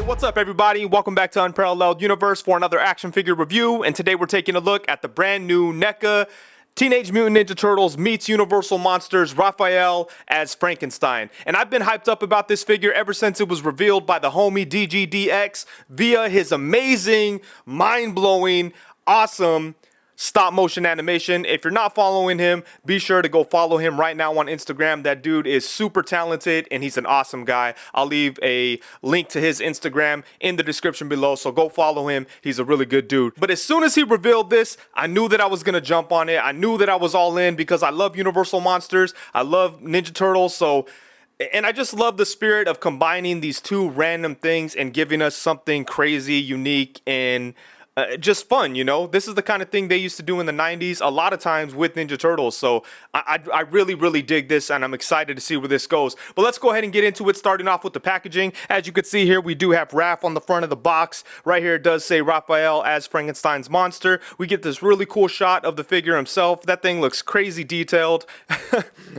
What's up, everybody? Welcome back to Unparalleled Universe for another action figure review, and today we're taking a look at the brand new Neca Teenage Mutant Ninja Turtles meets Universal Monsters Raphael as Frankenstein. And I've been hyped up about this figure ever since it was revealed by the homie DGDX via his amazing, mind-blowing, awesome stop motion animation. If you're not following him, be sure to go follow him right now on Instagram. That dude is super talented and he's an awesome guy. I'll leave a link to his Instagram in the description below, so go follow him. He's a really good dude. But as soon as he revealed this, I knew that I was gonna jump on it. I knew that I was all in because I love Universal Monsters. I love Ninja Turtles, and I just love the spirit of combining these two random things and giving us something crazy, unique, and just fun, you know? This is the kind of thing they used to do in the 90s a lot of times with Ninja Turtles. So I really, really dig this, and I'm excited to see where this goes. But let's go ahead and get into it, starting off with the packaging. As you can see here, we do have Raph on the front of the box. Right here, it does say Raphael as Frankenstein's monster. We get this really cool shot of the figure himself. That thing looks crazy detailed.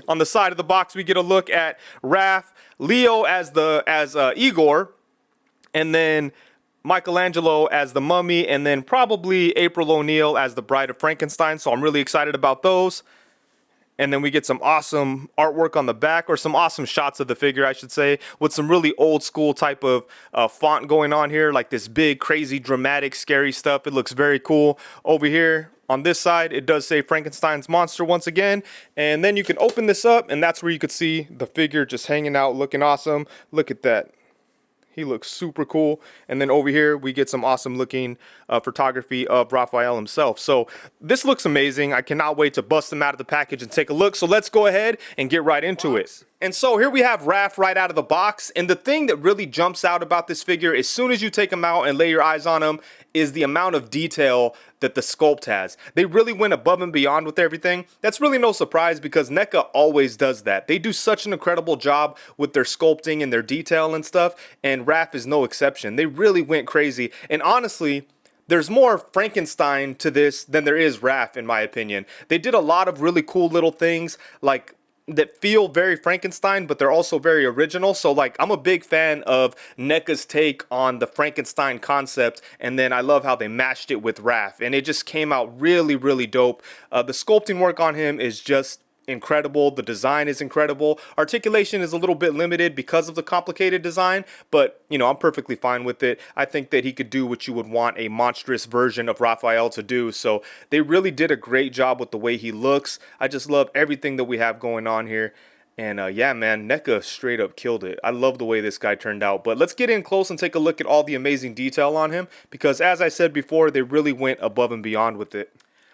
On the side of the box, we get a look at Raph, Leo as Igor, and then Michelangelo as the Mummy, and then probably April O'Neil as the Bride of Frankenstein. So I'm really excited about those. And then we get some awesome artwork on the back, or some awesome shots of the figure, I should say, with some really old school type of font going on here, like this big, crazy, dramatic, scary stuff. It looks very cool. Over here on this side, it does say Frankenstein's monster once again. And then you can open this up, and that's where you could see the figure just hanging out, looking awesome. Look at that. He looks super cool. And then over here, we get some awesome looking photography of Raphael himself. So this looks amazing. I cannot wait to bust them out of the package and take a look. So let's go ahead and get right into it. And so here we have Raph right out of the box. And the thing that really jumps out about this figure, as soon as you take him out and lay your eyes on him, is the amount of detail that the sculpt has. They really went above and beyond with everything. That's really no surprise because Neca always does that. They do such an incredible job with their sculpting and their detail and stuff, and Raph is no exception. They really went crazy. And honestly, there's more Frankenstein to this than there is Raph, in my opinion. They did a lot of really cool little things like that feel very Frankenstein, but they're also very original. So like, I'm a big fan of Neca's take on the Frankenstein concept, and then I love how they matched it with Raph, and it just came out really, really dope. The sculpting work on him is just incredible. The design is incredible. Articulation is a little bit limited because of the complicated design, but you know, I'm perfectly fine with it. I think that he could do what you would want a monstrous version of Raphael to do. So they really did a great job with the way he looks. I just love everything that we have going on here. And yeah, man, Neca straight up killed it. I love the way this guy turned out. But let's get in close and take a look at all the amazing detail on him, because as I said before, they really went above and beyond with it.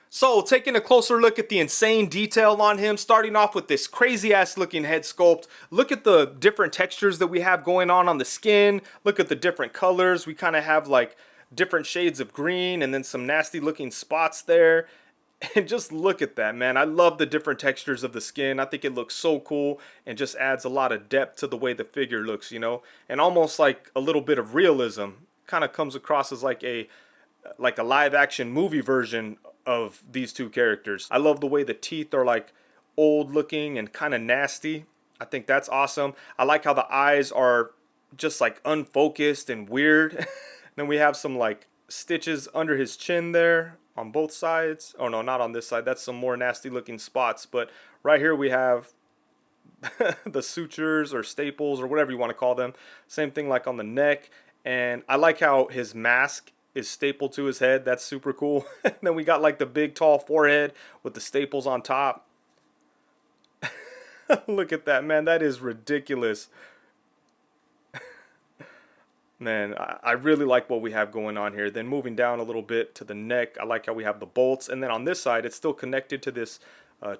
So, taking a closer look at the insane detail on him, starting off with this crazy ass looking head sculpt. Look at the different textures that we have going on the skin. Look at the different colors. We kind of have like different shades of green and then some nasty looking spots there. And just look at that, man. I love the different textures of the skin. I think it looks so cool and just adds a lot of depth to the way the figure looks, you know, and almost like a little bit of realism. Kind of comes across as like a live action movie version of these two characters. I love the way the teeth are like old looking and kind of nasty. I think that's awesome. I like how the eyes are just like unfocused and weird. Then we have some like stitches under his chin there on both sides. Oh no, not on this side. That's some more nasty looking spots. But right here we have the sutures or staples or whatever you want to call them. Same thing like on the neck. And I like how his mask is stapled to his head. That's super cool. Then we got like the big tall forehead with the staples on top. Look at that, man. That is ridiculous. Man, I really like what we have going on here. Then moving down a little bit to the neck, I like how we have the bolts. And then on this side, it's still connected to this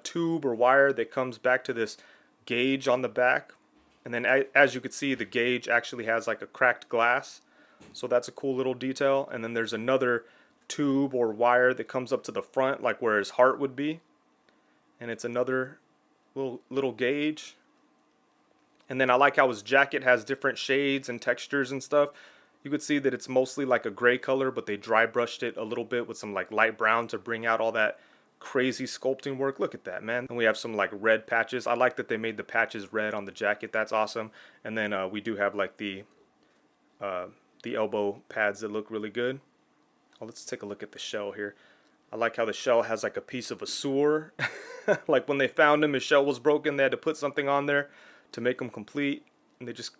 tube or wire that comes back to this gauge on the back. And then as you can see, the gauge actually has like a cracked glass. So that's a cool little detail. And then there's another tube or wire that comes up to the front, like where his heart would be. And it's another little gauge. And then I like how his jacket has different shades and textures and stuff. You could see that it's mostly like a gray color, but they dry brushed it a little bit with some like light brown to bring out all that crazy sculpting work. Look at that, man. And we have some like red patches. I like that they made the patches red on the jacket. That's awesome. And then we do have like the the elbow pads that look really good. Oh, let's take a look at the shell here. I like how the shell has like a piece of a sewer. Like when they found him, his shell was broken. They had to put something on there to make him complete. And they just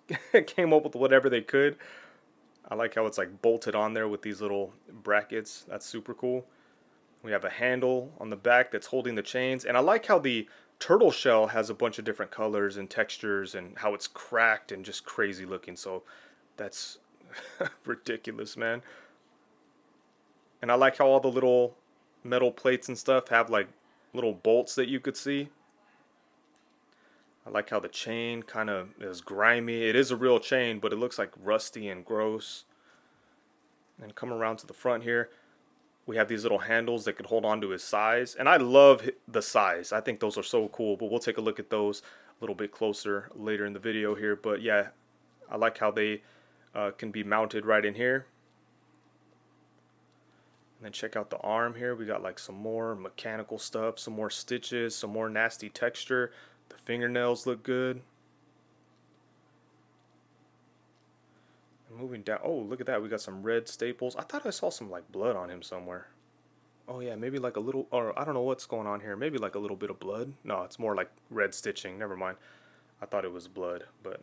came up with whatever they could. I like how it's like bolted on there with these little brackets. That's super cool. We have a handle on the back that's holding the chains. And I like how the turtle shell has a bunch of different colors and textures and how it's cracked and just crazy looking. So that's ridiculous, man. And I like how all the little metal plates and stuff have like little bolts that you could see. I like how the chain kind of is grimy. It is a real chain, but it looks like rusty and gross. And come around to the front here, we have these little handles that could hold on to his size. And I love the size. I think those are so cool, but we'll take a look at those a little bit closer later in the video here. But yeah, I like how they can be mounted right in here. And then check out the arm here. We got like some more mechanical stuff, some more stitches, some more nasty texture. The fingernails look good. And moving down, oh, look at that. We got some red staples. I thought I saw some like blood on him somewhere. Oh yeah, maybe like a little, or I don't know what's going on here. Maybe like a little bit of blood. No, it's more like red stitching. Never mind. I thought it was blood, but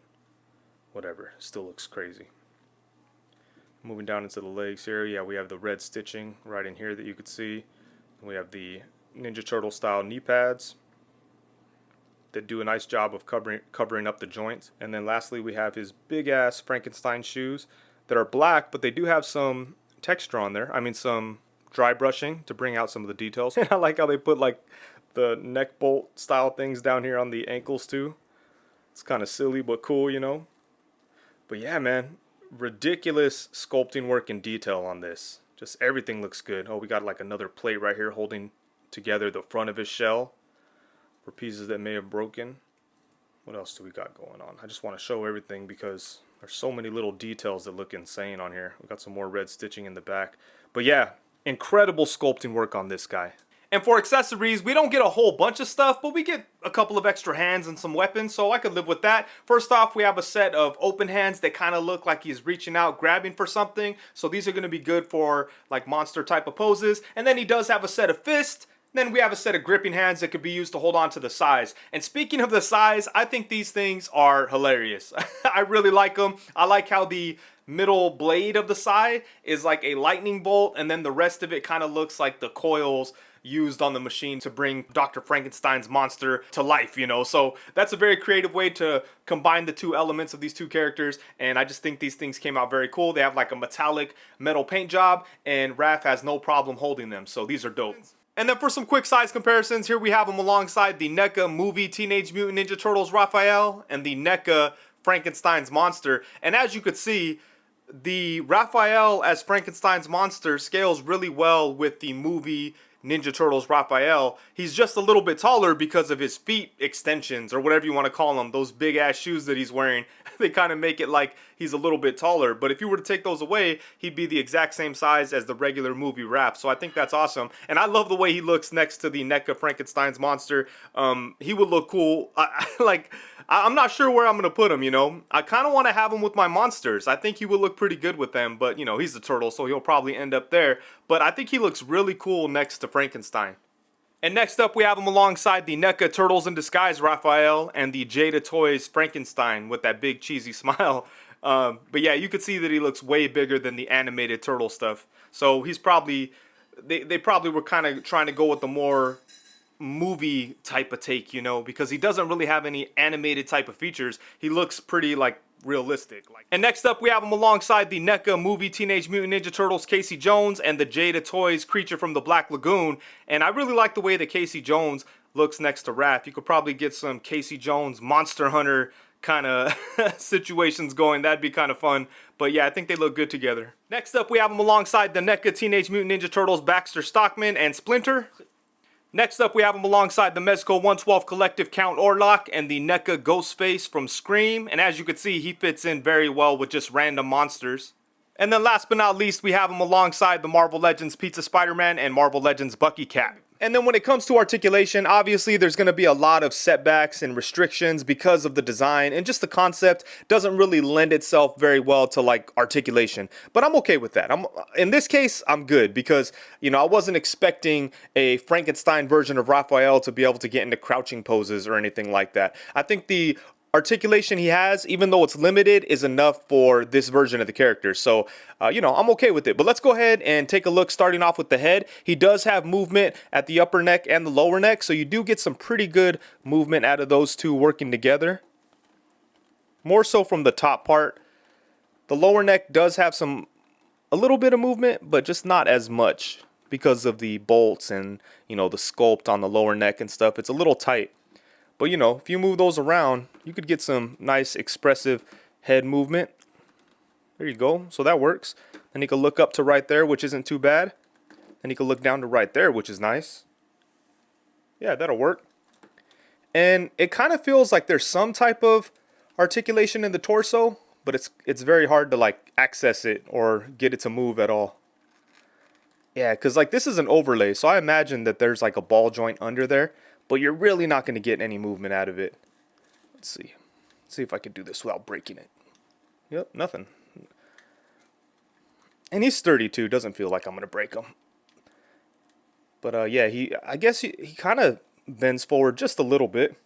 whatever. Still looks crazy. Moving down into the legs here, yeah, we have the red stitching right in here that you could see. And we have the Ninja Turtle style knee pads that do a nice job of covering up the joints. And then lastly, we have his big ass Frankenstein shoes that are black, but they do have some texture on there. I mean, some dry brushing to bring out some of the details. And I like how they put like the neck bolt style things down here on the ankles too. It's kind of silly, but cool, you know. But yeah, man. Ridiculous sculpting work and detail on this. Just everything looks good. Oh, we got like another plate right here holding together the front of his shell for pieces that may have broken. What else do we got going on? I just want to show everything because there's so many little details that look insane on here. We got some more red stitching in the back. But yeah, incredible sculpting work on this guy. And for accessories, we don't get a whole bunch of stuff, but we get a couple of extra hands and some weapons, so I could live with that. First off, we have a set of open hands that kind of look like he's reaching out, grabbing for something. So these are going to be good for like monster type of poses. And then he does have a set of fists. Then we have a set of gripping hands that could be used to hold on to the size. And speaking of the size, I think these things are hilarious. I really like them. I like how the middle blade of the side is like a lightning bolt, and then the rest of it kind of looks like the coils used on the machine to bring Dr. Frankenstein's monster to life, you know. So that's a very creative way to combine the two elements of these two characters, and I just think these things came out very cool. They have like a metallic metal paint job, and Raph has no problem holding them, so these are dope. And then for some quick size comparisons, here we have them alongside the Neca movie Teenage Mutant Ninja Turtles Raphael and the Neca Frankenstein's monster. And as you could see, the Raphael as Frankenstein's monster scales really well with the movie Ninja Turtles Raphael. He's just a little bit taller because of his feet extensions, or whatever you want to call them, those big ass shoes that he's wearing. They kind of make it like he's a little bit taller, but if you were to take those away, he'd be the exact same size as the regular movie Raph. So I think that's awesome, and I love the way he looks next to the Neca Frankenstein's monster. He would look cool. I'm not sure where I'm gonna put him, you know. I kind of want to have him with my monsters. I think he would look pretty good with them, but you know, he's a turtle, so he'll probably end up there. But I think he looks really cool next to Frankenstein. And next up, we have him alongside the Neca Turtles in Disguise Raphael and the Jada Toys Frankenstein with that big cheesy smile. But yeah, you could see that he looks way bigger than the animated turtle stuff. So he's probably, they probably were kind of trying to go with the more movie type of take, you know, because he doesn't really have any animated type of features. He looks pretty like realistic. And next up, we have him alongside the Neca movie Teenage Mutant Ninja Turtles Casey Jones and the Jada Toys Creature from the Black Lagoon. And I really like the way that Casey Jones looks next to Raph. You could probably get some Casey Jones Monster Hunter kind of situations going. That'd be kind of fun. But yeah, I think they look good together. Next up, we have him alongside the Neca Teenage Mutant Ninja Turtles Baxter Stockman and Splinter. Next up, we have him alongside the Mezco 112 Collective Count Orlok and the Neca Ghostface from Scream. And as you can see, he fits in very well with just random monsters. And then last but not least, we have him alongside the Marvel Legends Pizza Spider-Man and Marvel Legends Bucky Cap. And then when it comes to articulation, obviously there's going to be a lot of setbacks and restrictions because of the design, and just the concept doesn't really lend itself very well to like articulation. But I'm okay with that. In this case, I'm good because, you know, I wasn't expecting a Frankenstein version of Raphael to be able to get into crouching poses or anything like that. I think the articulation he has, even though it's limited, is enough for this version of the character. So, you know, I'm okay with it. But let's go ahead and take a look, starting off with the head. He does have movement at the upper neck and the lower neck, so you do get some pretty good movement out of those two working together. More so from the top part. The lower neck does have a little bit of movement, but just not as much because of the bolts and, you know, the sculpt on the lower neck and stuff. It's a little tight. But, you know, if you move those around, you could get some nice expressive head movement. There you go. So that works. Then you can look up to right there, which isn't too bad. Then you can look down to right there, which is nice. Yeah, that'll work. And it kind of feels like there's some type of articulation in the torso, but it's very hard to like access it or get it to move at all. Yeah, because like this is an overlay, so I imagine that there's like a ball joint under there, but you're really not going to get any movement out of it. Let's see. Let's see if I can do this without breaking it. Yep, nothing. And he's sturdy too. Doesn't feel like I'm going to break him. But yeah, I guess he kind of bends forward just a little bit.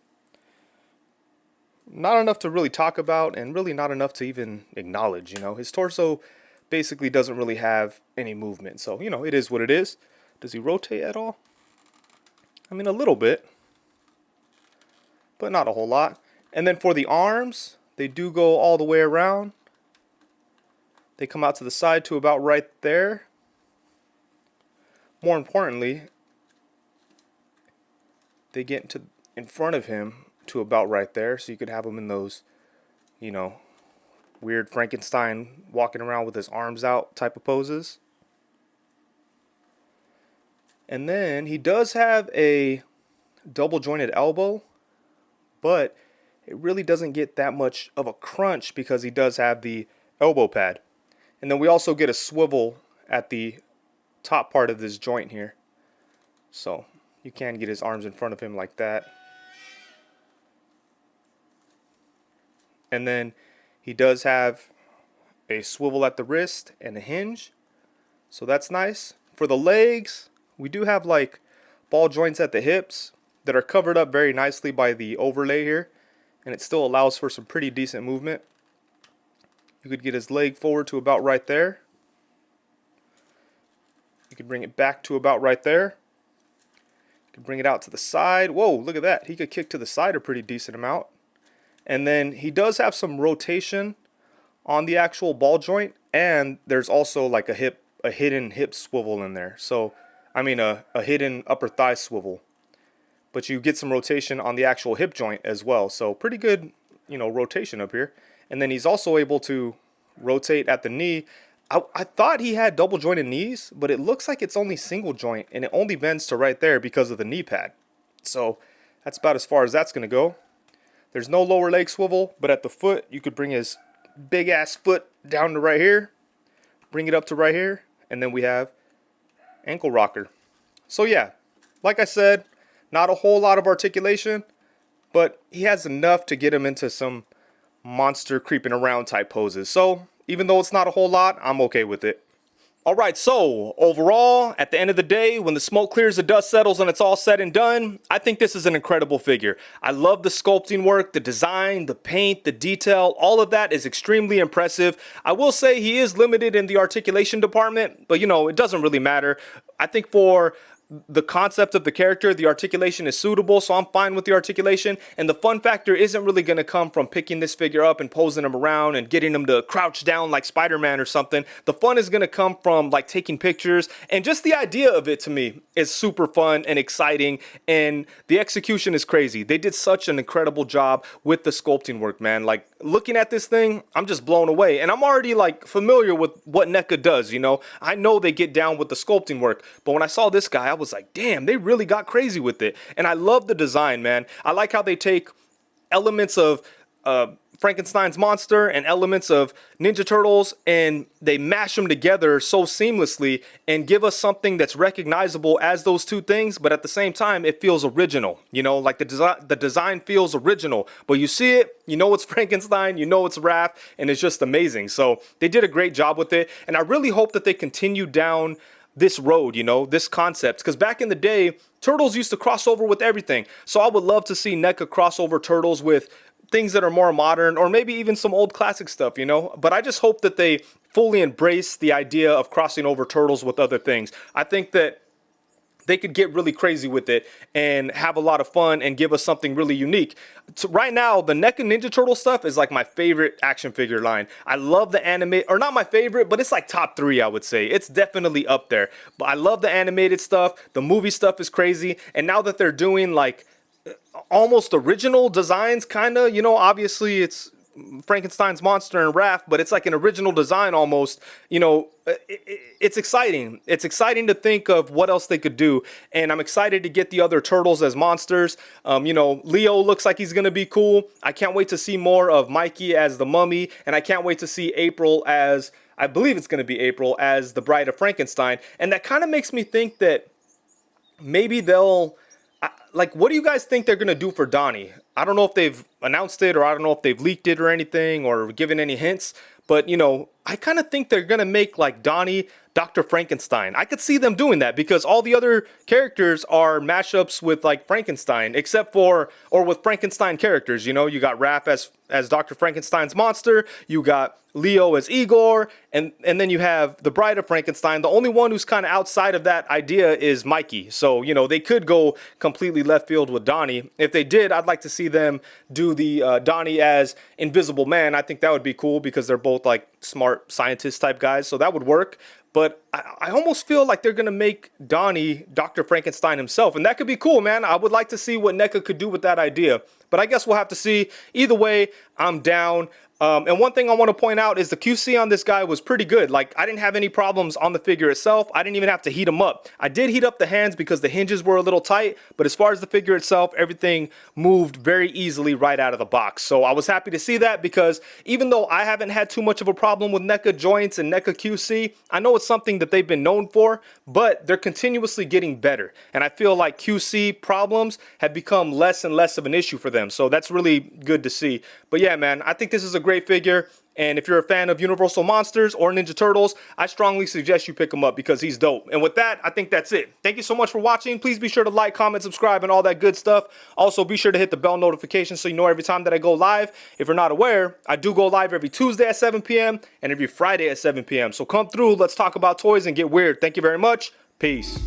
Not enough to really talk about, and really not enough to even acknowledge, you know. His torso basically doesn't really have any movement. So, you know, it is what it is. Does he rotate at all? I mean, a little bit, but not a whole lot. And then for the arms, they do go all the way around. They come out to the side to about right there. More importantly, they get in front of him to about right there, so you could have him in those, you know, weird Frankenstein walking around with his arms out type of poses. And then he does have a double jointed elbow, but it really doesn't get that much of a crunch because he does have the elbow pad. And then we also get a swivel at the top part of this joint here. So you can get his arms in front of him like that. And then he does have a swivel at the wrist and a hinge. So that's nice. For the legs, we do have like ball joints at the hips that are covered up very nicely by the overlay here. And it still allows for some pretty decent movement. You could get his leg forward to about right there. You could bring it back to about right there. You could bring it out to the side. Whoa, look at that. He could kick to the side a pretty decent amount. And then he does have some rotation on the actual ball joint. And there's also like a hidden hip swivel in there. So, I mean a hidden upper thigh swivel. But you get some rotation on the actual hip joint as well. So pretty good, you know, rotation up here. And then he's also able to rotate at the knee. I thought he had double jointed knees, but it looks like it's only single joint, and it only bends to right there because of the knee pad. So that's about as far as that's going to go. There's no lower leg swivel, but at the foot, you could bring his big ass foot down to right here, bring it up to right here, and then we have ankle rocker. So yeah, like I said, not a whole lot of articulation, but he has enough to get him into some monster creeping around type poses. So even though it's not a whole lot, I'm okay with it. Alright, so overall, at the end of the day, when the smoke clears, the dust settles, and it's all said and done, I think this is an incredible figure. I love the sculpting work, the design, the paint, the detail, all of that is extremely impressive. I will say he is limited in the articulation department, but you know, it doesn't really matter. I think for the concept of the character, the articulation is suitable, so I'm fine with the articulation. And the fun factor isn't really going to come from picking this figure up and posing him around and getting him to crouch down like Spider-Man or something. The fun is going to come from like taking pictures, and just the idea of it to me is super fun and exciting, and the execution is crazy. They did such an incredible job with the sculpting work, man. Like looking at this thing, I'm just blown away, and I'm already like familiar with what Neca does, you know. I know they get down with the sculpting work, but when I saw this guy, I was like, damn, they really got crazy with it. And I love the design, man. I like how they take elements of Frankenstein's monster and elements of Ninja Turtles, and they mash them together so seamlessly and give us something that's recognizable as those two things, but at the same time it feels original. You know, like the design feels original, but you see it, you know it's Frankenstein, you know it's Raph, and it's just amazing. So they did a great job with it, and I really hope that they continue down this road, you know, this concept, because back in the day, Turtles used to cross over with everything. So I would love to see NECA cross over Turtles with things that are more modern, or maybe even some old classic stuff, you know. But I just hope that they fully embrace the idea of crossing over Turtles with other things. I think that they could get really crazy with it and have a lot of fun and give us something really unique. So right now, the NECA Ninja Turtle stuff is like my favorite action figure line. I love the anime, or not my favorite, but it's like top 3, I would say. It's definitely up there. But I love the animated stuff. The movie stuff is crazy. And now that they're doing like almost original designs, kind of, you know, obviously it's Frankenstein's monster and Raph, but it's like an original design almost, you know. It's exciting. It's exciting to think of what else they could do, and I'm excited to get the other Turtles as monsters. You know, Leo looks like he's gonna be cool. I can't wait to see more of Mikey as the Mummy, and I can't wait to see April as, I believe it's gonna be April, as the Bride of Frankenstein. And that kind of makes me think that maybe they'll, like, what do you guys think they're going to do for Donnie? I don't know if they've announced it, or I don't know if they've leaked it or anything, or given any hints. But, you know, I kind of think they're going to make, like, Donnie Dr. Frankenstein. I could see them doing that because all the other characters are mashups with, like, Frankenstein, except for, or with Frankenstein characters. You know, you got Raph as Dr. Frankenstein's monster. You got Leo as Igor, and then you have the Bride of Frankenstein. The only one who's kind of outside of that idea is Mikey. So, you know, they could go completely left field with Donnie. If they did, I'd like to see them do the Donnie as Invisible Man. I think that would be cool because they're both like smart scientist type guys, so that would work. But I almost feel like they're going to make Donnie Dr. Frankenstein himself. And that could be cool, man. I would like to see what NECA could do with that idea. But I guess we'll have to see. Either way, I'm down. And one thing I want to point out is the QC on this guy was pretty good. Like, I didn't have any problems on the figure itself. I didn't even have to heat him up. I did heat up the hands because the hinges were a little tight, but as far as the figure itself, everything moved very easily right out of the box. So I was happy to see that, because even though I haven't had too much of a problem with NECA joints and NECA QC, I know it's something that they've been known for, but they're continuously getting better. And I feel like QC problems have become less and less of an issue for them. So that's really good to see. But yeah, man, I think this is a great figure. And if you're a fan of Universal Monsters or Ninja Turtles, I strongly suggest you pick him up because he's dope. And with that, I think that's it. Thank you so much for watching. Please be sure to like, comment, subscribe, and all that good stuff. Also, be sure to hit the bell notification so you know every time that I go live. If you're not aware, I do go live every Tuesday at 7 p.m. and every Friday at 7 p.m. So come through, let's talk about toys and get weird. Thank you very much. Peace.